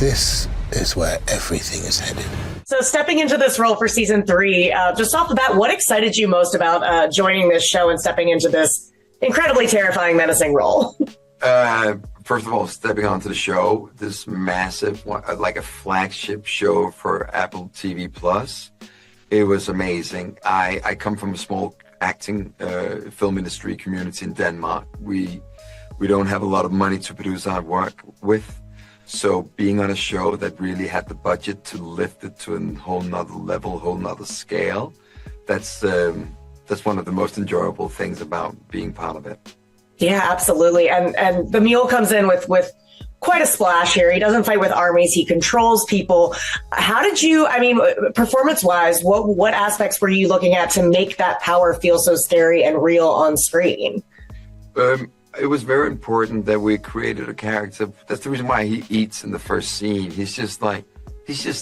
This is where everything is headed. So stepping into this role for season 3, just off the bat, what excited you most about joining this show and stepping into this incredibly terrifying, menacing role? First of all, stepping onto the show, this massive, like a flagship show for Apple TV Plus. It was amazing. I come from a small acting film industry community in Denmark. We don't have a lot of money to produce our work with. So being on a show that really had the budget to lift it to a whole nother level, whole nother scale, that's one of the most enjoyable things about being part of it. Yeah, absolutely. And the Mule comes in with quite a splash here. He doesn't fight with armies. He controls people. How did you, performance-wise, what aspects were you looking at to make that power feel so scary and real on screen? It was very important that we created a character. That's the reason why he eats in the first scene. He's just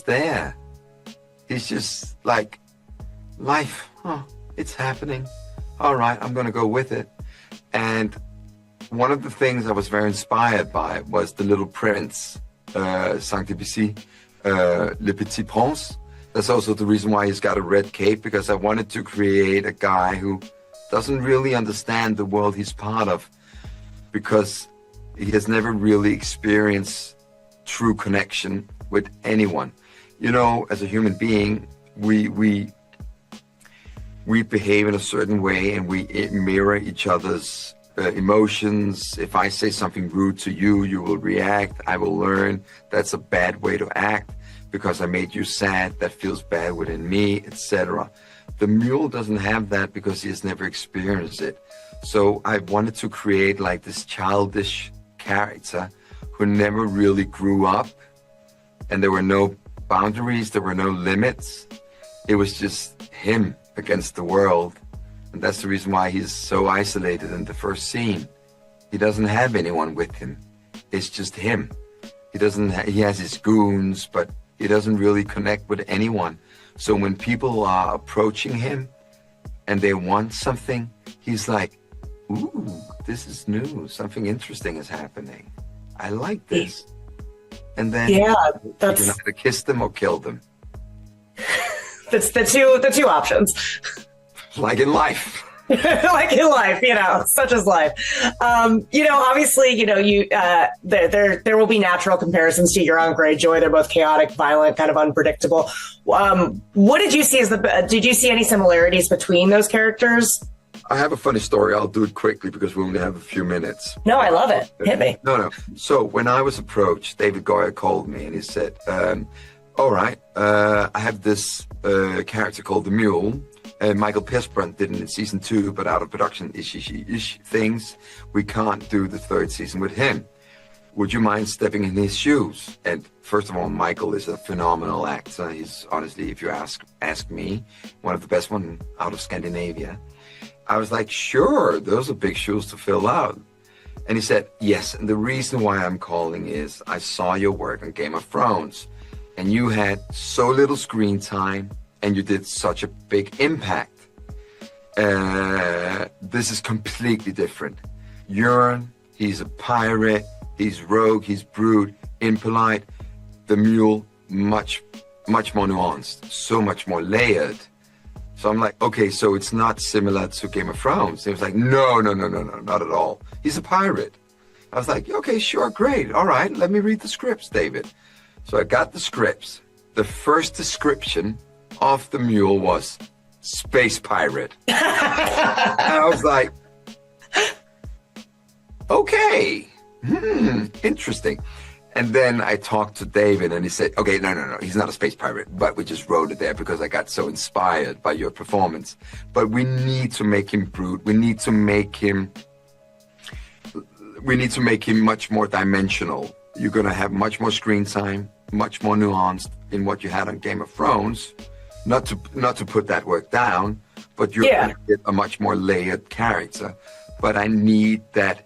there. He's just like, life, it's happening. All right, I'm going to go with it. And one of the things I was very inspired by was The Little Prince, Saint-Exupéry, Le Petit Prince. That's also the reason why he's got a red cape, because I wanted to create a guy who doesn't really understand the world he's part of, because he has never really experienced true connection with anyone. You know, as a human being, we behave in a certain way, and we mirror each other's emotions. If I say something rude to you, you will react. I will learn that's a bad way to act because I made you sad. That feels bad within me, etc. The Mule doesn't have that because he has never experienced it. So I wanted to create like this childish character who never really grew up, and there were no boundaries, there were no limits. It was just him against the world. And that's the reason why he's so isolated in the first scene. He doesn't have anyone with him. It's just him. He has his goons, but he doesn't really connect with anyone. So when people are approaching him and they want something, he's like, ooh, this is new. Something interesting is happening. I like this. And then you can either kiss them or kill them. That's the two options. Like in life. Like in life, such as life. Obviously, there will be natural comparisons to Euron Greyjoy. They're both chaotic, violent, kind of unpredictable. What did you see did you see any similarities between those characters? I have a funny story. I'll do it quickly because we only have a few minutes. No, I love it. Hit me. No. So when I was approached, David Goyer called me and he said, all right, I have this character called the Mule. Michael Pesbrant did it in season 2, but out of production ish things, we can't do the 3rd season with him. Would you mind stepping in his shoes? And first of all, Michael is a phenomenal actor. He's honestly, if you ask me, one of the best ones out of Scandinavia. I was like, sure, those are big shoes to fill out. And he said, yes, and the reason why I'm calling is I saw your work on Game of Thrones, and you had so little screen time, and you did such a big impact. This is completely different. Euron, he's a pirate, he's rogue, he's brute, impolite. The Mule, much more nuanced, so much more layered. So I'm like, okay, so it's not similar to Game of Thrones. He was like, no, not at all. He's a pirate. I was like, okay, sure, great. All right, let me read the scripts, David. So I got the scripts. The first description of the Mule was space pirate. And I was like, okay, interesting. And then I talked to David and he said, okay, no, he's not a space pirate, but we just wrote it there because I got so inspired by your performance. But we need to make him brute. We need to make him much more dimensional. You're going to have much more screen time, much more nuanced in what you had on Game of Thrones. Not to put that work down, but you're going to get a much more layered character. But I need that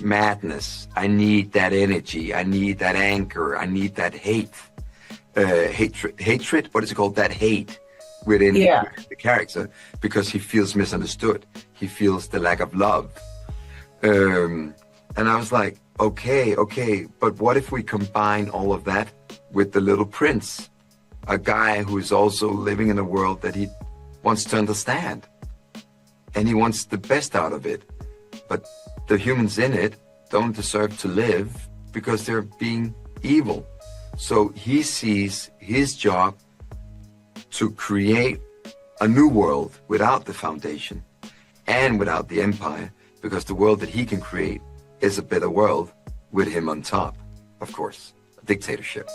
madness. I need that energy. I need that anger. I need that hatred. What is it called? That hate within the character, because he feels misunderstood. He feels the lack of love. And I was like, okay, but what if we combine all of that with the Little Prince, a guy who is also living in a world that he wants to understand, and he wants the best out of it, but the humans in it don't deserve to live because they're being evil. So he sees his job to create a new world without the foundation and without the empire, because the world that he can create is a better world with him on top, of course, a dictatorship.